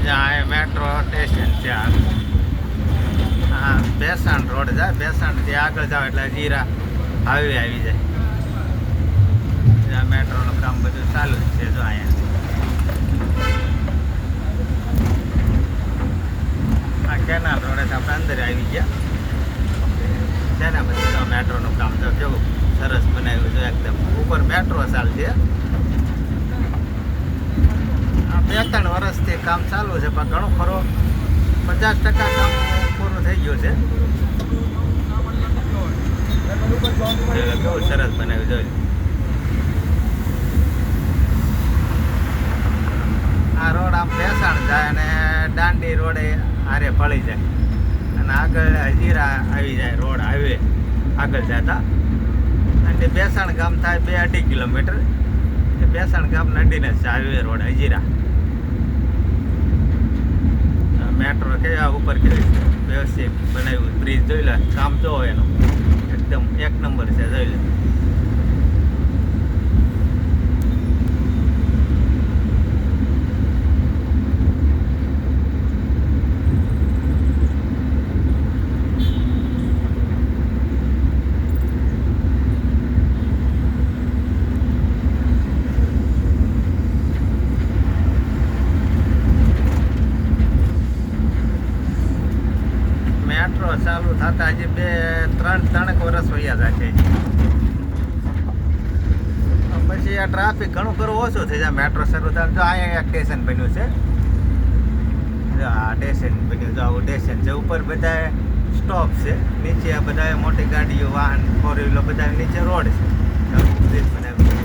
જ્યાં metro station છે હા ભેસાણ રોડ જાય ભેસાણથી આગળ જાવ એટલે જીરા હાઈવે આવી જાય ત્યાં મેટ્રોનું કામ બધું ચાલુ જ છે જો અહીંયા આ કેનાલ રોડે આપણે અંદર આવી ગયા છે ને પછી તો મેટ્રોનું કામ તો કેવું સરસ બનાવ્યું છે એકદમ ઉપર મેટ્રો ચાલશે આ 2-3 વર્ષથી કામ ચાલુ છે પણ ઘણું ખરો 50% કામ પૂરું થઈ ગયું છે કેવું સરસ બનાવ્યું જોયું આ રોડ આમ ભેસાણ જાય અને દાંડી રોડે હારે પડી જાય અને આગળ હજીરા આવી જાય રોડ હાઈવે આગળ જતા અને ભેસાણ ગામ થાય 2-2.5 કિલોમીટર એ ભેસાણ ગામ નડીને જ હાઈવે રોડ હજીરા મેટ્રો કેવા ઉપર કેવી વ્યવસ્થિત બનાવ્યું બ્રિજ જોઈ લે કામ જોવો એનું એકદમ 1 નંબર છે જોઈ લે મેટ્રો ચાલુ થતા હજી 2-3 વર્ષ વયા જશે પછી આ ટ્રાફિક ઘણું ખરું ઓછું થઈ જાય મેટ્રો શરૂ થાય જો અહીંયા એક સ્ટેશન બન્યું છે જો આ સ્ટેશન બન્યું જો આવું સ્ટેશન છે ઉપર બધા સ્ટોપ છે નીચે બધા મોટી ગાડીઓ વાહન 4 વ્હીલર બધા નીચે રોડ છે બ્રિજ બનાવ્યું